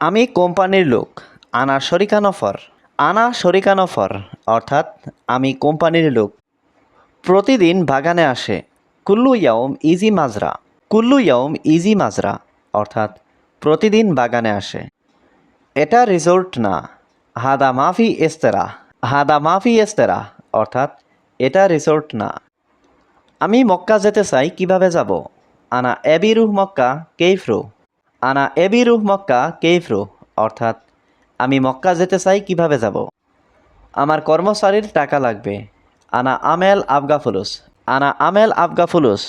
আমি কোম্পানির লোক। আনা শরিকা নফর। আনা শরিকা নফর অর্থাৎ আমি কোম্পানির লোক। প্রতিদিন বাগানে আসে। কুল্লু ইয়াউম ইজি মাজরা। কুল্লু ইয়াউম ইজি মাজরা অর্থাৎ প্রতিদিন বাগানে আসে। এটা রিসোর্ট না। হাদা মাফি এস্তেরা। হাদা মাফি এস্তেরা অর্থাৎ এটা রিসোর্ট না। আমি মক্কা যেতে চাই, কিভাবে যাব? আনা এবিরুহ মক্কা কেইফরু। আনা এবিরুহ মক্কা কেইফরু অর্থাৎ আমি মক্কা যেতে চাই, কিভাবে যাব? আমার কর্মচারীর টাকা লাগবে। আনা আমেল আবগা ফুলুস। আনা আমেল আবগা ফুলুস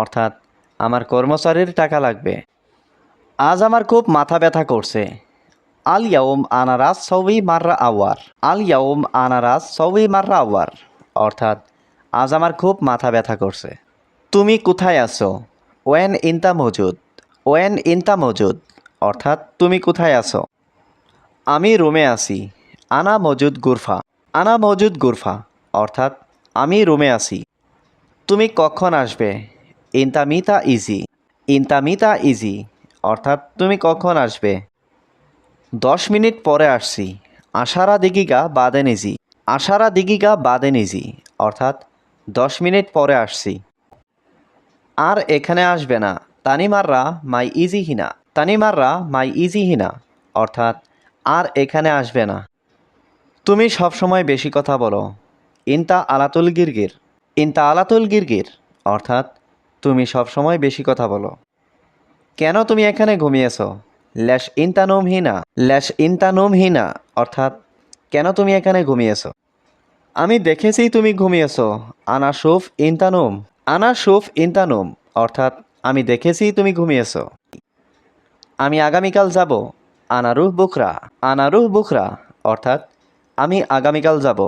অর্থাৎ আমার কর্মচারীর টাকা লাগবে। আজ আমার খুব মাথা ব্যথা করছে। আল ইয়াউম আনারাস সৌবি মাররা আওয়ার। আল ইয়াউম আনারাস সৌবি মাররা আওয়ার অর্থাৎ আজ আমার খুব মাথা ব্যথা করছে। তুমি কোথায় আছো? ওয়েন ইনতা মজুদ। ওয়েন ইনতা মজুদ অর্থাৎ তুমি কোথায় আছো? আমি রুমে আছি। আনা মজুদ গুরফা। আনা মজুদ গুরফা অর্থাৎ আমি রুমে আছি। তুমি কখন আসবে? ইনতা মিতা ইজি। ইনতা মিতা ইজি অর্থাৎ তুমি কখন আসবে? 10 মিনিট পরে আসছি। আশারা দিগিগা বাদেন ইজি। আশারা দিগিগা বাদেন ইজি অর্থাৎ 10 মিনিট পরে আসছি। আর এখানে আসবে না। তানিমাররা মাই ইজি হিনা। তানিমাররা মাই ইজি হিনা অর্থাৎ আর এখানে আসবে না। তুমি সবসময় বেশি কথা বলো। ইনতা আলাতুল গিরগির। ইনতা আলাতুল গিরগির অর্থাৎ তুমি সবসময় বেশি কথা বলো। কেন তুমি এখানে ঘুমিয়েছো? ল্যাশ ইনতানুম হিনা। ল্যাশ ইনতানুম হিনা অর্থাৎ কেন তুমি এখানে ঘুমিয়েছো? আমি দেখেছি তুমি ঘুমিয়েছো। আনা শুফ ইনতানুম। আনা শুফ ইনতানুম অর্থাৎ আমি দেখেছি তুমি ঘুমিয়েছো। আমি আগামীকাল যাব। আনা রুহ বুখরা। আনা রুহ বুখরা অর্থাৎ আমি আগামীকাল যাব।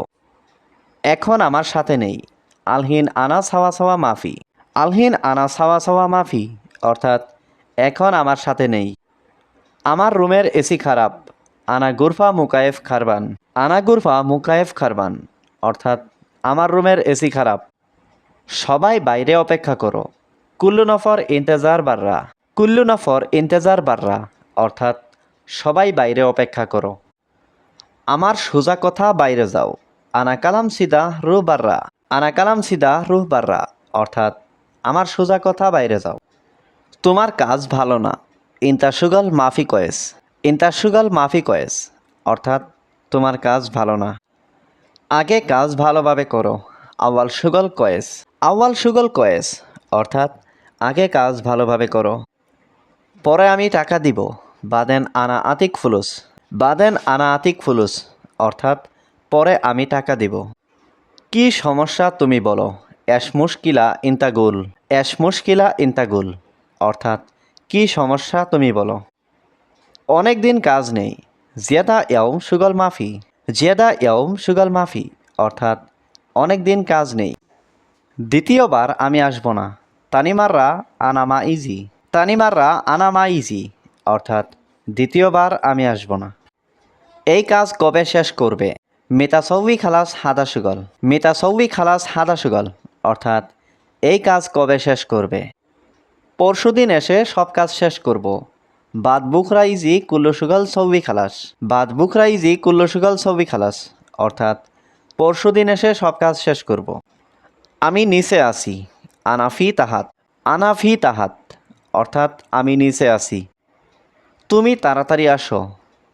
এখন আমার সাথে নেই। আলহিন আনা সাওয়া সাওয়া মাফি। আলহিন আনা সাওয়া সাওয়া মাফি অর্থাৎ এখন আমার সাথে নেই। আমার রুমের এসি খারাপ। আনা গুরফা মুকায়েফ খারবান। আনা গুরফা মুকায়েফ খারবান অর্থাৎ আমার রুমের এসি খারাপ। সবাই বাইরে অপেক্ষা করো। কুল্লু নফর ইন্তেজার বাররা। কুল্লু নফর ইন্তেজার বাররা অর্থাৎ সবাই বাইরে অপেক্ষা করো। আমার সোজা কথা বাইরে যাও। আনা কালাম সিদা রুহ বাররা। আনা কালাম সিদা রুহ বাররা অর্থাৎ আমার সোজা কথা বাইরে যাও। তোমার কাজ ভালো না। ইনতা সুগল মাফি কয়েস। ইনতা সুগল মাফি কয়েস অর্থাৎ তোমার কাজ ভালো না। আগে কাজ ভালোভাবে করো। আওয়াল সুগল কয়েস। আওয়াল সুগল কয়েস অর্থাৎ আগে কাজ ভালোভাবে করো। পরে আমি টাকা দিব। বাদেন আনা আতিক ফুলুস। বাদেন আনা আতিক ফুলুস অর্থাৎ পরে আমি টাকা দিব। কি সমস্যা তুমি বলো? এশ মুশকিলা ইন্তাগুল। এশ মুশকিলা ইন্তাগুল অর্থাৎ কি সমস্যা তুমি বলো? অনেক দিন কাজ নেই। জিয়াদা ইয়াউম সুগল মাফি। জিয়াদা ইয়াউম সুগল মাফি অর্থাৎ অনেক দিন কাজ নেই। দ্বিতীয়বার আমি আসব না। তানিমাররা আনামা ইজি। তানিমাররা আনামা ইজি অর্থাৎ দ্বিতীয়বার আমি আসব না। এই কাজ কবে শেষ করবে? মিতাসৌবি খালাস হাদা সুগল। মিতাসৌবি খালাস হাদা সুগল অর্থাৎ এই কাজ কবে শেষ করবে? পরশুদিন এসে সব কাজ শেষ করব। বাদ বুখরা ইজি কুল্লু সুগল সৌবি খালাস। বাদ বুখরা ইজি কুল্লু সুগল সৌবি খালাস অর্থাৎ পরশুদিন এসে সব কাজ শেষ করব। আমি নিচে আছি। আনাফি তাহাত। আনাফি তাহাত অর্থাৎ আমি নিচে আছি। তুমি তাড়াতাড়ি আসো।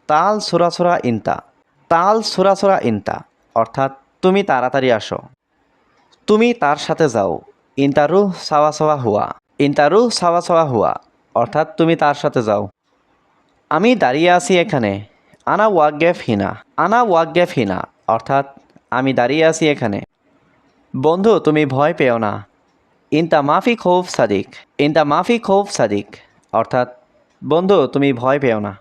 তাল সুরাসুরা ইনতা। তাল সুরাসুরা ইনতা অর্থাৎ তুমি তাড়াতাড়ি আসো। তুমি তার সাথে যাও। ইন্তারু সাওয়া সাওয়া হুয়া। ইন্তারু সাওয়া সাওয়া হুয়া অর্থাৎ তুমি তার সাথে যাও। আমি দাঁড়িয়ে আছি এখানে। আনা ওয়াকগেফ হিনা। আনা ওয়াকগেফ হিনা অর্থাৎ আমি দাঁড়িয়ে আছি এখানে। বন্ধু তুমি ভয় পেও না। ইনতা মাফি খৌফ সাদিক। ইনতা মাফি খৌফ সাদিক অর্থাৎ বন্ধু তুমি ভয় পেও না।